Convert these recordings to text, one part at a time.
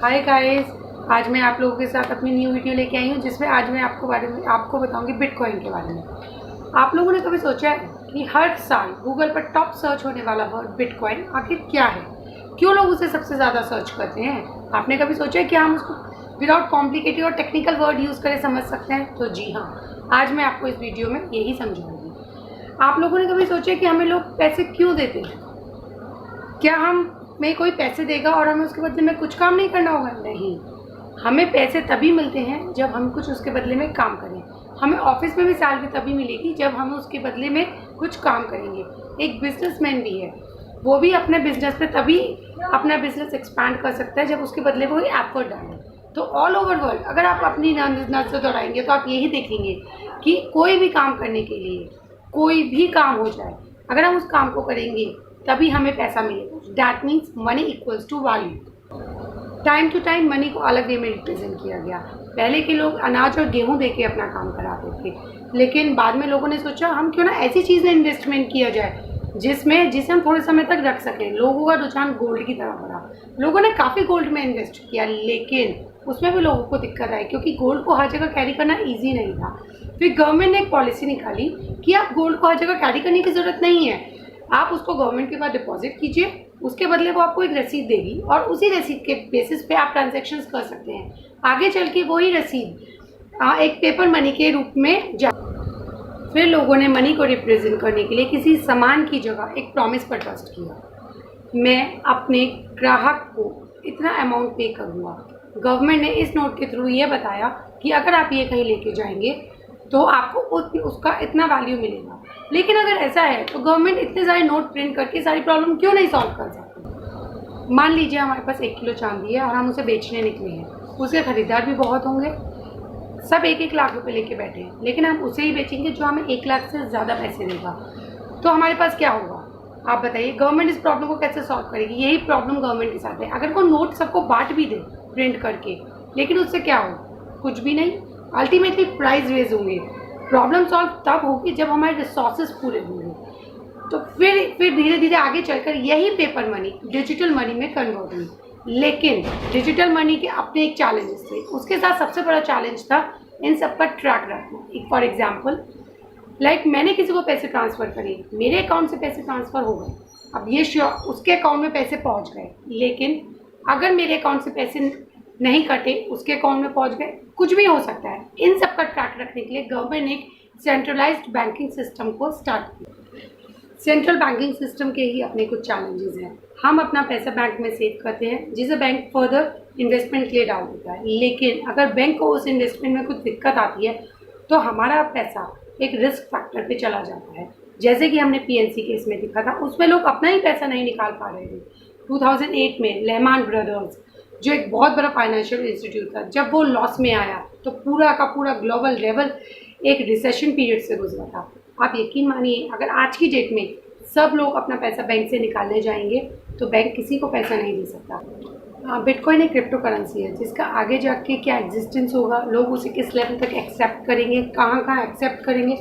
Hi guys, आज मैं आप लोगों के साथ अपनी न्यू वीडियो लेके आई हूँ जिसमें आज मैं आपको बताऊंगी बिटकॉइन के बारे में। आप लोगों ने कभी सोचा है कि हर साल गूगल पर टॉप सर्च होने वाला वर्ड बिटकॉइन आखिर क्या है? क्यों लोग उसे सबसे ज़्यादा सर्च करते हैं? आपने कभी सोचा है कि हम उसको विदाउट कॉम्प्लिकेटेड और टेक्निकल वर्ड यूज़ करें समझ सकते हैं? तो जी हाँ, आज मैं आपको इस वीडियो में यही समझाऊंगी। आप लोगों ने कभी सोचा है कि हमें लोग पैसे क्यों देते हैं? क्या हमें कोई पैसे देगा और हमें उसके बदले में कुछ काम नहीं करना होगा? नहीं, हमें पैसे तभी मिलते हैं जब हम कुछ उसके बदले में काम करें। हमें ऑफिस में भी सैलरी तभी मिलेगी जब हम उसके बदले में कुछ काम करेंगे। एक बिजनेसमैन भी है, वो भी अपने बिजनेस पे तभी अपना बिजनेस एक्सपैंड कर सकता है जब उसके बदले वो एफर्ट डाले। तो ऑल ओवर वर्ल्ड अगर आप अपनी नजर दौड़ाएंगे तो आप यही देखेंगे कि कोई भी काम करने के लिए कोई भी काम हो जाए, अगर हम उस काम को करेंगे तभी हमें पैसा मिलेगा। That means money equals to value. Time to time money को अलग वे में रिप्रेजेंट किया गया। पहले के लोग अनाज और गेहूं देके अपना काम कराते थे, लेकिन बाद में लोगों ने सोचा हम क्यों ना ऐसी चीज़ में इन्वेस्टमेंट किया जाए जिसे हम थोड़े समय तक रख सकें। लोगों का रुझान गोल्ड की तरफ बढ़ा। लोगों ने काफ़ी गोल्ड में इन्वेस्ट किया, लेकिन उसमें भी लोगों को दिक्कत आई क्योंकि गोल्ड को हर जगह कैरी करना ईजी नहीं था। फिर गवर्नमेंट ने एक पॉलिसी निकाली कि आप गोल्ड को हर जगह कैरी करने की ज़रूरत नहीं है, आप उसको गवर्नमेंट के पास डिपॉजिट कीजिए, उसके बदले वो आपको एक रसीद देगी और उसी रसीद के बेसिस पे आप ट्रांजैक्शंस कर सकते हैं। आगे चल के वही रसीद एक पेपर मनी के रूप में जा। फिर लोगों ने मनी को रिप्रेजेंट करने के लिए किसी सामान की जगह एक प्रॉमिस पर ट्रस्ट किया। मैं अपने ग्राहक को इतना अमाउंट पे करूँगा। गवर्नमेंट ने इस नोट के थ्रू ये बताया कि अगर आप ये कहीं लेके जाएंगे तो आपको उसका इतना वैल्यू मिलेगा। लेकिन अगर ऐसा है तो गवर्नमेंट इतने सारे नोट प्रिंट करके सारी प्रॉब्लम क्यों नहीं सॉल्व कर सकती? मान लीजिए हमारे पास 1 किलो चांदी है और हम उसे बेचने निकले हैं। उसके खरीदार भी बहुत होंगे, सब 1-1 लाख रुपए लेके बैठे हैं, लेकिन हम उसे ही बेचेंगे जो हमें 1 लाख से ज़्यादा पैसे देगा। तो हमारे पास क्या होगा? आप बताइए, गवर्नमेंट इस प्रॉब्लम को कैसे सॉल्व करेगी? यही प्रॉब्लम गवर्नमेंट के साथ है। अगर वो नोट सबको बांट भी दे प्रिंट करके, लेकिन उससे क्या हो? कुछ भी नहीं। अल्टीमेटली प्राइस रेज होंगे। प्रॉब्लम सॉल्व तब होगी जब हमारे रिसोर्सेज पूरे होंगे। तो फिर धीरे धीरे आगे चलकर यही पेपर मनी डिजिटल मनी में कन्वर्ट हुई। लेकिन डिजिटल मनी के अपने एक चैलेंजेस थे। उसके साथ सबसे बड़ा चैलेंज था इन सब का ट्रैक रखना। फॉर एग्जाम्पल, मैंने किसी को पैसे ट्रांसफ़र करे, मेरे अकाउंट से पैसे ट्रांसफ़र हो गए, अब ये श्योर उसके अकाउंट में पैसे पहुंच गए, लेकिन अगर मेरे अकाउंट से पैसे नहीं कटे, उसके अकाउंट में पहुंच गए, कुछ भी हो सकता है। इन सब का ट्रैक रखने के लिए गवर्नमेंट ने एक सेंट्रलाइज्ड बैंकिंग सिस्टम को स्टार्ट किया। सेंट्रल बैंकिंग सिस्टम के ही अपने कुछ चैलेंजेस हैं। हम अपना पैसा बैंक में सेव करते हैं जिसे बैंक फर्दर इन्वेस्टमेंट के लिए डाल देता है, लेकिन अगर बैंक को उस इन्वेस्टमेंट में कुछ दिक्कत आती है तो हमारा पैसा एक रिस्क फैक्टर पे चला जाता है। जैसे कि हमने पीएनसी केस में देखा था, उसमें लोग अपना ही पैसा नहीं निकाल पा रहे थे। 2008 में लेहमान ब्रदर्स, जो एक बहुत बड़ा फाइनेंशियल इंस्टीट्यूट था, जब वो लॉस में आया तो पूरा का पूरा ग्लोबल लेवल एक रिसेशन पीरियड से गुजरा था। आप यकीन मानिए, अगर आज की डेट में सब लोग अपना पैसा बैंक से निकालने जाएंगे तो बैंक किसी को पैसा नहीं दे सकता। बिटकॉइन एक क्रिप्टो करेंसी है जिसका आगे जाके क्या एग्जिस्टेंस होगा, लोग उसे किस लेवल तक एक्सेप्ट करेंगे, कहाँ कहाँ एक्सेप्ट करेंगे,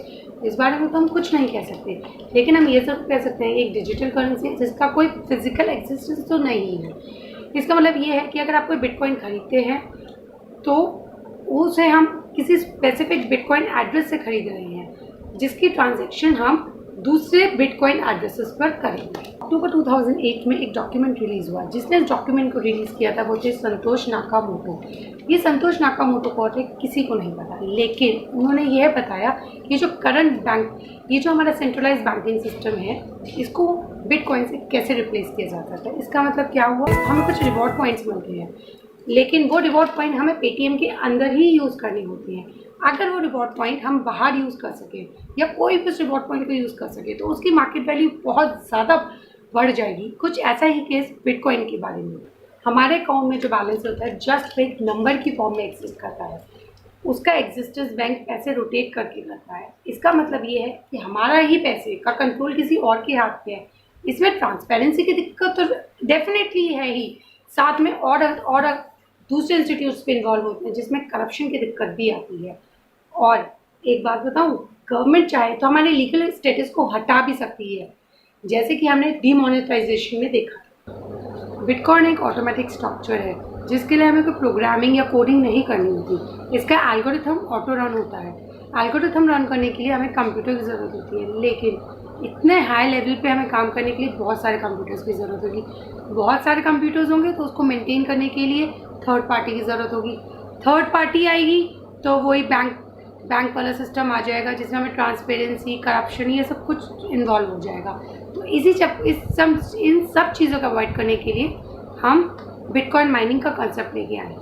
इस बारे में तो हम कुछ नहीं कह सकते। लेकिन हम ये सब कह सकते हैं एक डिजिटल करेंसी है जिसका कोई फिजिकल एक्जिस्टेंस तो नहीं है। इसका मतलब ये है कि अगर आप कोई बिटकॉइन खरीदते हैं तो उसे हम किसी स्पेसिफिक बिटकॉइन एड्रेस से खरीद रहे हैं जिसकी ट्रांजैक्शन हम दूसरे बिटकॉइन एड्रेसेस पर करेंगे। अक्टूबर 2008 में एक डॉक्यूमेंट रिलीज़ हुआ। जिसने इस डॉक्यूमेंट को रिलीज़ किया था वो थे संतोष नाकामोटो। ये संतोष नाकामोटो कौन है किसी को नहीं पता, लेकिन उन्होंने यह बताया कि ये जो हमारा सेंट्रलाइज बैंकिंग सिस्टम है, इसको बिटकॉइन से कैसे रिप्लेस किया जा सकता है। इसका मतलब क्या हुआ? हमें कुछ रिवॉर्ड पॉइंट्स मिलते हैं, लेकिन वो रिवॉर्ड पॉइंट हमें पेटीएम के अंदर ही यूज़ करनी होती हैं। अगर वो रिवॉर्ड पॉइंट हम बाहर यूज़ कर सकें या कोई भी उस रिवॉर्ड पॉइंट को यूज़ कर सके तो उसकी मार्केट वैल्यू बहुत ज़्यादा बढ़ जाएगी। कुछ ऐसा ही केस बिटकॉइन के बारे में। हमारे अकाउंट में जो बैलेंस होता है जस्ट एक नंबर की फॉर्म में एग्जिस्ट करता है, उसका एग्जिस्टेंस बैंक पैसे रोटेट करके करता है। इसका मतलब ये है कि हमारा ही पैसे का कंट्रोल किसी और के हाथ पे है। इसमें ट्रांसपेरेंसी की दिक्कत तो डेफिनेटली है ही, साथ में और दूसरे इंस्टीट्यूट्स पे इन्वॉल्व होते हैं जिसमें करप्शन की दिक्कत भी आती है। और एक बात बताऊं, गवर्नमेंट चाहे तो हमारे लीगल स्टेटस को हटा भी सकती है, जैसे कि हमने डीमोनेटाइजेशन में देखा। बिटकॉइन एक ऑटोमेटिक स्ट्रक्चर है जिसके लिए हमें कोई प्रोग्रामिंग या कोडिंग नहीं करनी होती। इसका एल्गोरिथम ऑटो रन होता है। एल्गोरिथम रन करने के लिए हमें कंप्यूटर की ज़रूरत होती है, लेकिन इतने हाई लेवल पे हमें काम करने के लिए बहुत सारे कंप्यूटर्स की ज़रूरत होगी। बहुत सारे कंप्यूटर्स होंगे तो उसको मेंटेन करने के लिए थर्ड पार्टी की ज़रूरत होगी। थर्ड पार्टी आएगी तो वही बैंक वाला सिस्टम आ जाएगा जिसमें हमें ट्रांसपेरेंसी, करप्शन, ये सब कुछ इन्वॉल्व हो जाएगा। तो इन सब चीज़ों को अवॉइड करने के लिए हम बिटकॉइन माइनिंग का कंसेप्ट लेके आए।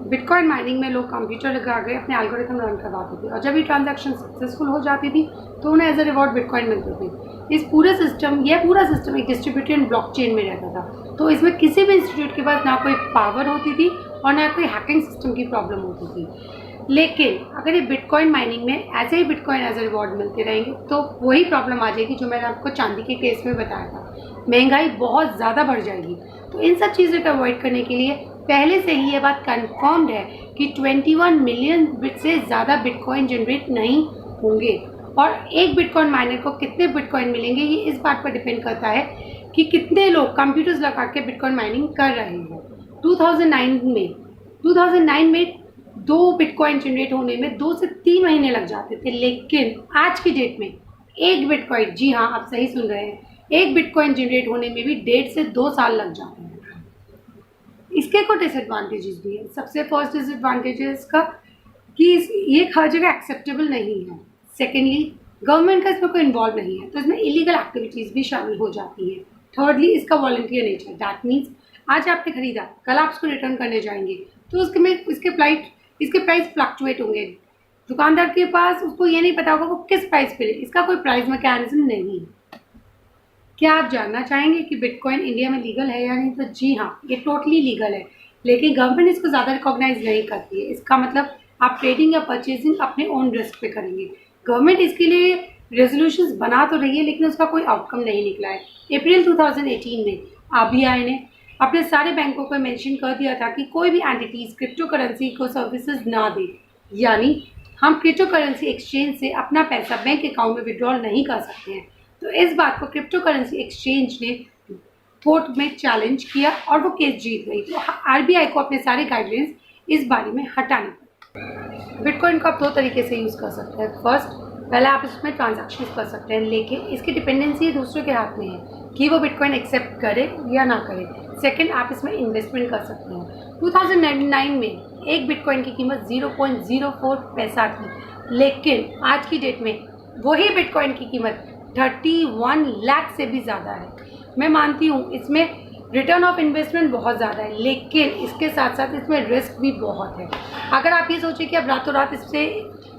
बिटकॉइन माइनिंग में लोग कंप्यूटर लगा के अपने एल्गोरिथम रन करवाते थे और जब ये ट्रांजैक्शन सक्सेसफुल हो जाती थी तो उन्हें एज अ रिवॉर्ड बिटकॉइन मिलते थे। यह पूरा सिस्टम एक डिस्ट्रीब्यूटेड ब्लॉकचेन में रहता था। तो इसमें किसी भी इंस्टीट्यूट के पास ना कोई पावर होती थी और ना कोई हैकिंग सिस्टम की प्रॉब्लम होती थी। लेकिन अगर ये बिटकॉइन माइनिंग में ऐसे ही बिटकॉइन एज अ रिवॉर्ड मिलते रहेंगे तो वही प्रॉब्लम आ जाएगी जो मैंने आपको चांदी के केस में बताया था। महंगाई बहुत ज़्यादा बढ़ जाएगी। तो इन सब चीज़ों को अवॉइड करने के लिए पहले से ही ये बात कन्फर्म्ड है कि 21 मिलियन बिट से ज़्यादा बिटकॉइन जनरेट नहीं होंगे। और एक बिटकॉइन माइनर को कितने बिटकॉइन मिलेंगे ये इस बात पर डिपेंड करता है कि कितने लोग कंप्यूटर्स लगा के बिटकॉइन माइनिंग कर रहे हैं। 2009 में 2 बिटकॉइन जनरेट होने में 2 से 3 महीने लग जाते थे, लेकिन आज की डेट में एक बिटकॉइन, जी हाँ आप सही सुन रहे हैं, एक बिटकॉइन जनरेट होने में भी 1.5 से 2 साल लग जाते हैं। इसके कुछ डिसएडवांटेजेस भी हैं। सबसे फर्स्ट डिसएडवांटेजेस का कि ये हर जगह एक्सेप्टेबल नहीं है। सेकेंडली, गवर्नमेंट का इसमें कोई इन्वॉल्व नहीं है तो इसमें इलीगल एक्टिविटीज़ भी शामिल हो जाती है। थर्डली, इसका वॉलंटियर नेचर, दैट मीन्स आज आपने खरीदा, कल आप उसको रिटर्न करने जाएंगे तो इसके प्राइस फ्लक्चुएट होंगे। दुकानदार के पास उसको ये नहीं पता होगा वो किस प्राइस पे ले, इसका कोई प्राइस मैकेनिज्म नहीं। क्या आप जानना चाहेंगे कि बिटकॉइन इंडिया में लीगल है या नहीं? तो जी हाँ, ये टोटली लीगल है, लेकिन गवर्नमेंट इसको ज़्यादा रिकॉग्नाइज नहीं करती है। इसका मतलब आप ट्रेडिंग या परचेजिंग अपने ओन रिस्क पे करेंगे। गवर्नमेंट इसके लिए रेजोल्यूशंस बना तो रही है लेकिन उसका कोई आउटकम नहीं निकला है। अप्रैल 2018 में RBI ने अपने सारे बैंकों को मेंशन कर दिया था कि कोई भी एंटिटीज़ क्रिप्टो करेंसी को सर्विसेज ना दे, यानी हम क्रिप्टो करेंसी एक्सचेंज से अपना पैसा बैंक अकाउंट में विड्रॉल नहीं कर सकते हैं। तो इस बात को क्रिप्टो करेंसी एक्सचेंज ने कोर्ट में चैलेंज किया और वो केस जीत गई। तो RBI को अपने सारे गाइडलाइंस इस बारे में हटाने पड़े। बिटकॉइन को आप 2 तरीके से यूज़ कर सकते हैं। फर्स्ट, पहले आप इसमें ट्रांजैक्शन कर सकते हैं, लेकिन इसकी डिपेंडेंसी दूसरों के हाथ में है कि वो बिटकॉइन एक्सेप्ट करे या ना करे। सेकंड, आप इसमें इन्वेस्टमेंट कर सकते हैं। 2009 में एक बिटकॉइन की कीमत 0.04 पैसा थी, लेकिन आज की डेट में वही बिटकॉइन की कीमत 31 लाख से भी ज़्यादा है। मैं मानती हूँ इसमें रिटर्न ऑफ इन्वेस्टमेंट बहुत ज़्यादा है, लेकिन इसके साथ साथ इसमें रिस्क भी बहुत है। अगर आप ये सोचें कि आप रातों रात इससे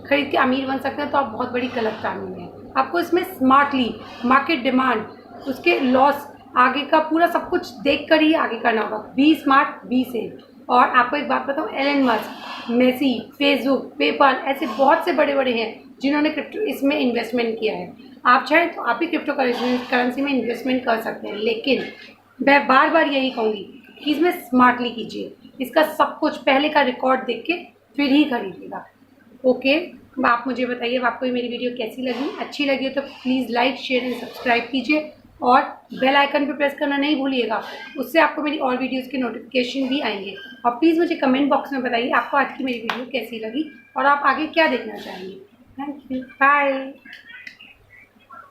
खरीद के अमीर बन सकते हैं तो आप बहुत बड़ी गलतफहमी में हैं। आपको इसमें स्मार्टली मार्केट डिमांड, उसके लॉस, आगे का पूरा सब कुछ देख कर ही आगे करना होगा। Be smart, be safe. और आपको एक बात बताऊँ, Elon Musk, Messi, Facebook, PayPal, ऐसे बहुत से बड़े बड़े हैं जिन्होंने क्रिप्टो इसमें इन्वेस्टमेंट किया है। आप चाहें तो आप भी क्रिप्टो करेंसी में इन्वेस्टमेंट कर सकते हैं, लेकिन मैं बार बार यही कहूँगी कि इसमें स्मार्टली कीजिए। इसका सब कुछ पहले का रिकॉर्ड देख के फिर ही खरीदिएगा। ओके, आप मुझे बताइए आपको ये मेरी वीडियो कैसी लगी। अच्छी लगी हो तो please like, share and subscribe कीजिए और बेल आइकन पे प्रेस करना नहीं भूलिएगा। उससे आपको मेरी और वीडियोस के नोटिफिकेशन भी आएंगे। और प्लीज़ मुझे कमेंट बॉक्स में बताइए आपको आज की मेरी वीडियो कैसी लगी और आप आगे क्या देखना चाहेंगे। Thank you, bye.